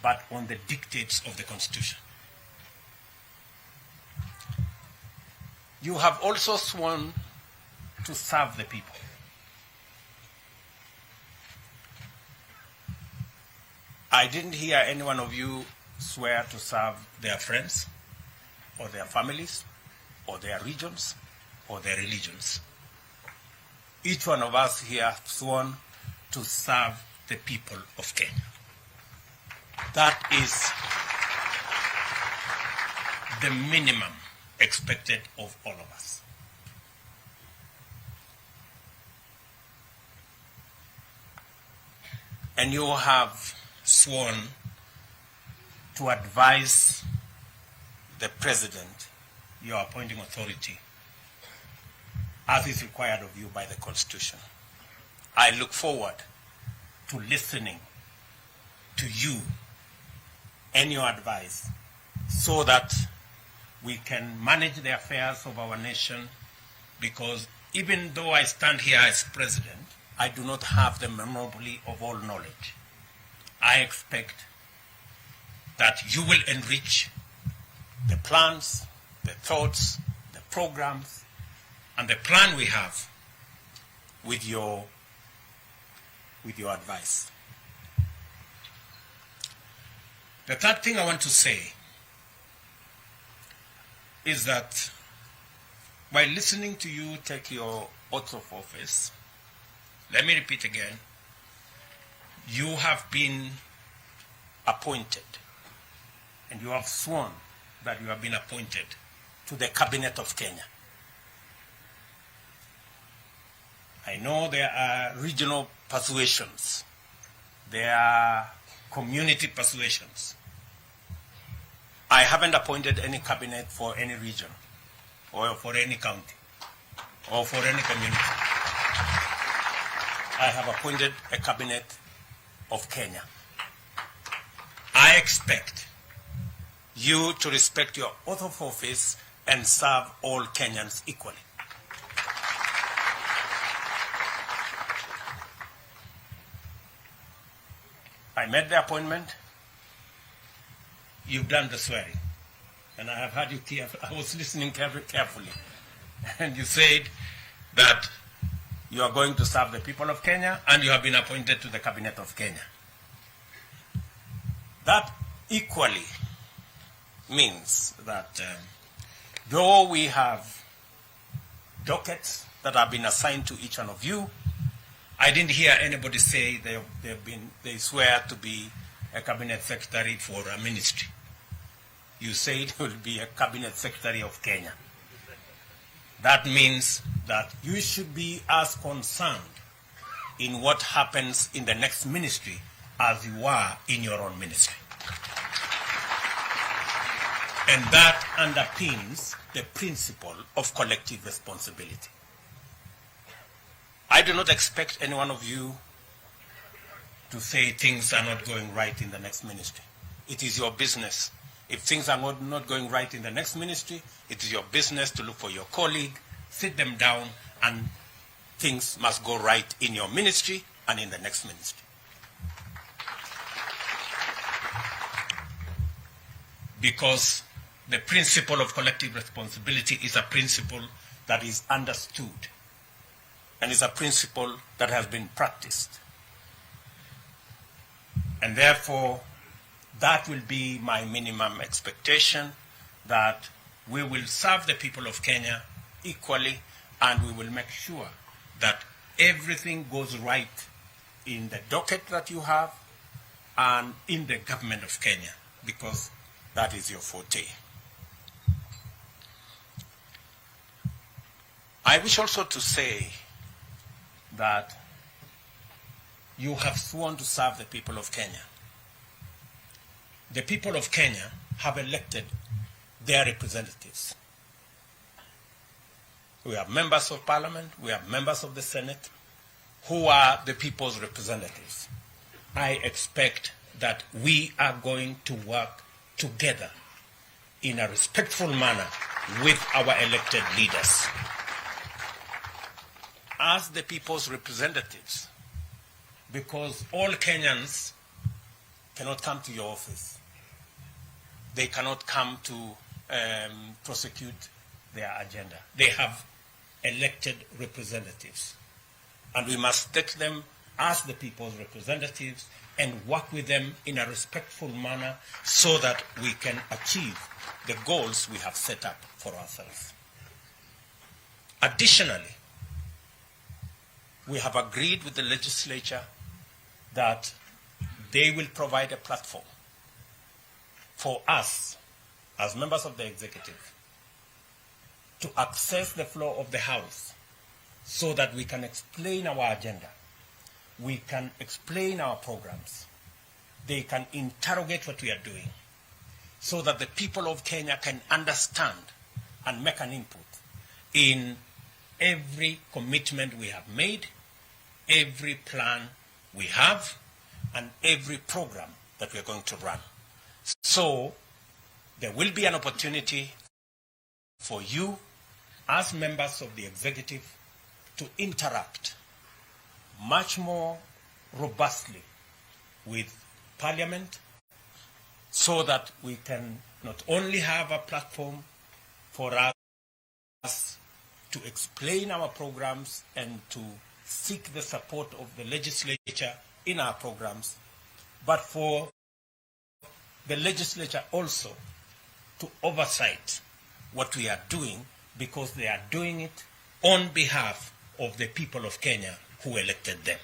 but on the dictates of the Constitution. You have also sworn to serve the people. I didn't hear any one of you swear to serve their friends or their families or their regions or their religions. Each one of us here have sworn to serve the people of Kenya. That is the minimum expected of all of us. And you have sworn to advise the President, your appointing authority, as is required of you by the Constitution. I look forward to listening to you and your advice so that we can manage the affairs of our nation, because even though I stand here as President, I do not have the monopoly of all knowledge. I expect that you will enrich the plans, the thoughts, the programs, and the plan we have with your advice. The third thing I want to say is that by listening to you take your oath of office, let me repeat again, you have been appointed and you have sworn that you have been appointed to the Cabinet of Kenya. I know there are regional persuasions, there are community persuasions. I haven't appointed any cabinet for any region or for any county or for any community. I have appointed a cabinet of Kenya. I expect you to respect your oath of office and serve all Kenyans equally. I made the appointment. You've done the swearing. And I have heard you carefully. I was listening carefully. And you said that you are going to serve the people of Kenya and you have been appointed to the Cabinet of Kenya. That equally means that though we have dockets that have been assigned to each one of you, I didn't hear anybody say they swear to be a cabinet secretary for a ministry. You said it will be a cabinet secretary of Kenya. That means that you should be as concerned in what happens in the next ministry as you are in your own ministry. And that underpins the principle of collective responsibility. I do not expect any one of you to say things are not going right in the next ministry. It is your business. If things are not going right in the next ministry, it is your business to look for your colleague, sit them down, and things must go right in your ministry and in the next ministry. Because the principle of collective responsibility is a principle that is understood and is a principle that has been practiced. And therefore, that will be my minimum expectation, that we will serve the people of Kenya equally, and we will make sure that everything goes right in the docket that you have and in the government of Kenya, because that is your forte. I wish also to say that you have sworn to serve the people of Kenya. The people of Kenya have elected their representatives. We have members of parliament, we have members of the Senate, who are the people's representatives. I expect that we are going to work together in a respectful manner with our elected leaders. as the people's representatives, because all Kenyans cannot come to your office. They cannot come to prosecute their agenda. They have elected representatives. And we must take them as the people's representatives and work with them in a respectful manner so that we can achieve the goals we have set up for ourselves. Additionally, we have agreed with the legislature that they will provide a platform for us, as members of the executive, to access the floor of the House so that we can explain our agenda. We can explain our programs. They can interrogate what we are doing so that the people of Kenya can understand and make an input in every commitment we have made, every plan we have, and every program that we are going to run. So there will be an opportunity for you as members of the executive to interact much more robustly with Parliament so that we can not only have a platform for us to explain our programs and to seek the support of the legislature in our programs, but for the legislature also to oversight what we are doing, because they are doing it on behalf of the people of Kenya who elected them.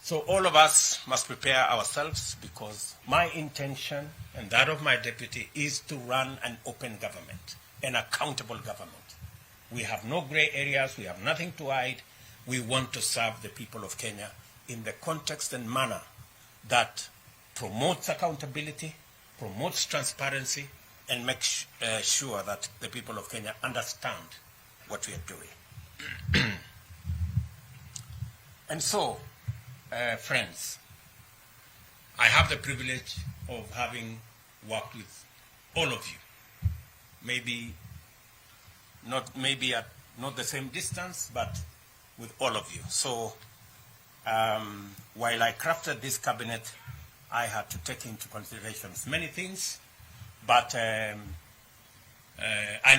So all of us must prepare ourselves, because my intention and that of my deputy is to run an open government, an accountable government. We have no gray areas. We have nothing to hide. We want to serve the people of Kenya in the context and manner that promotes accountability, promotes transparency, and makes sure that the people of Kenya understand what we are doing. And so, friends, I have the privilege of having worked with all of you. Maybe at not the same distance, but with all of you. So while I crafted this cabinet, I had to take into consideration many things, but I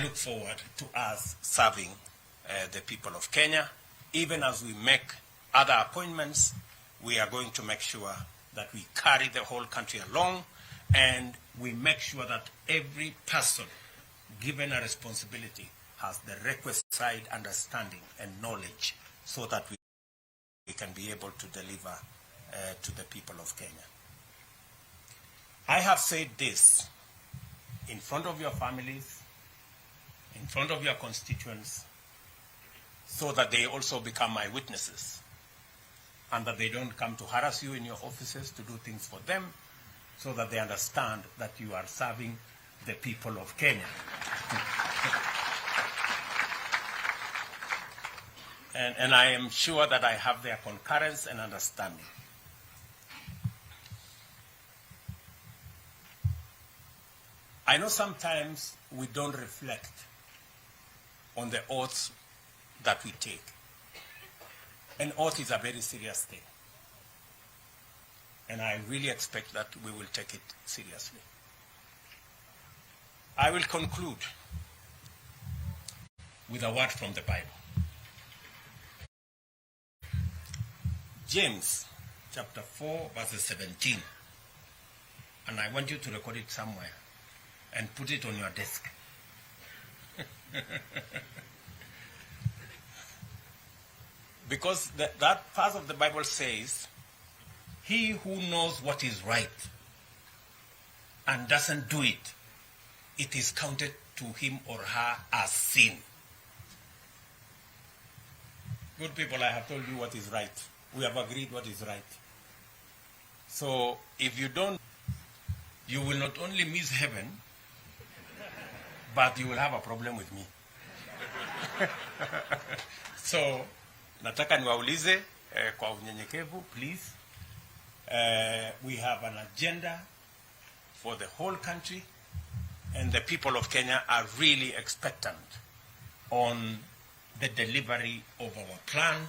look forward to us serving the people of Kenya. Even as we make other appointments, we are going to make sure that we carry the whole country along, and we make sure that every person given a responsibility has the requisite understanding and knowledge so that we can be able to deliver to the people of Kenya. I have said this in front of your families, in front of your constituents, so that they also become my witnesses, and that they don't come to harass you in your offices to do things for them, so that they understand that you are serving the people of Kenya. And I am sure that I have their concurrence and understanding. I know sometimes we don't reflect on the oaths that we take. An oath is a very serious thing. And I really expect that we will take it seriously. I will conclude with a word from the Bible. James chapter 4 verses 17. And I want you to record it somewhere and put it on your desk. Because that part of the Bible says, he who knows what is right and doesn't do it, it is counted to him or her as sin. Good people, I have told you what is right. We have agreed what is right. So if you don't, you will not only miss heaven, but you will have a problem with me. So nataka niwaulize kwa unyenyekevu, please. We have an agenda for the whole country. and the people of Kenya are really expectant on the delivery of our plan,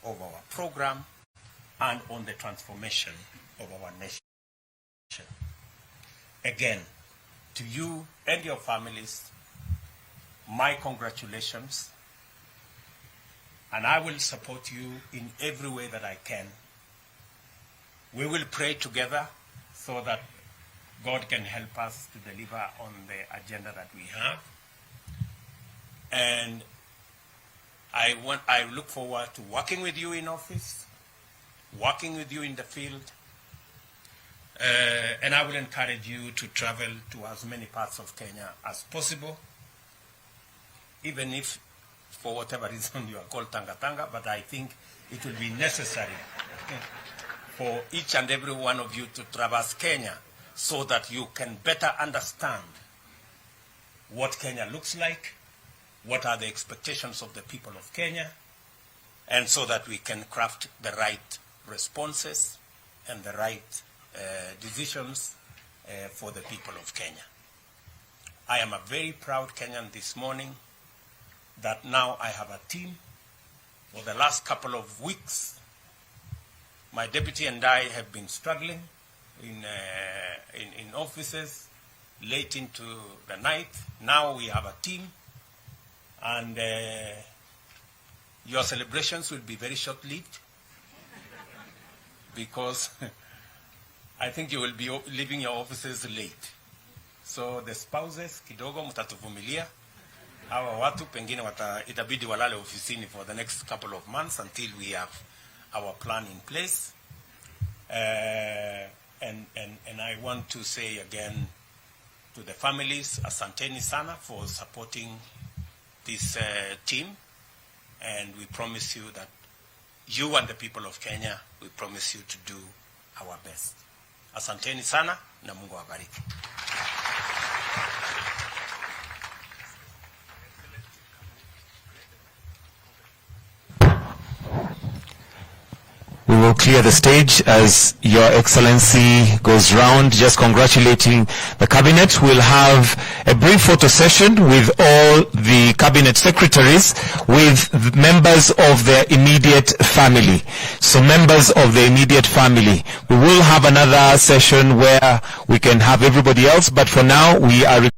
of our program, and on the transformation of our nation. Again, to you and your families, my congratulations, and I will support you in every way that I can. We will pray together so that God can help us to deliver on the agenda that we have. And I look forward to working with you in office, working with you in the field, and I will encourage you to travel to as many parts of Kenya as possible, even if for whatever reason you are called Tanga Tanga, but I think it will be necessary for each and every one of you to traverse Kenya so that you can better understand what Kenya looks like, what are the expectations of the people of Kenya, and so that we can craft the right responses and the right decisions for the people of Kenya. I am a very proud Kenyan this morning that now I have a team. For the last couple of weeks, my deputy and I have been struggling in offices late into the night. Now we have a team, and your celebrations will be very short-lived because I think you will be leaving your offices late. So the spouses, kidogo mtatuvumilia. Hawa watu pengine itabidi walale ofisini for the next couple of months until we have our plan in place. And I want to say again to the families, asanteni sana for supporting this team. And we promise you that you and the people of Kenya, we promise you to do our best. Asanteni sana na Mungu awabariki. We will clear the stage as Your Excellency goes round, just congratulating the Cabinet. We'll have a brief photo session with all the Cabinet Secretaries, with members of their immediate family. So members of the immediate family. We will have another session where we can have everybody else, but for now we are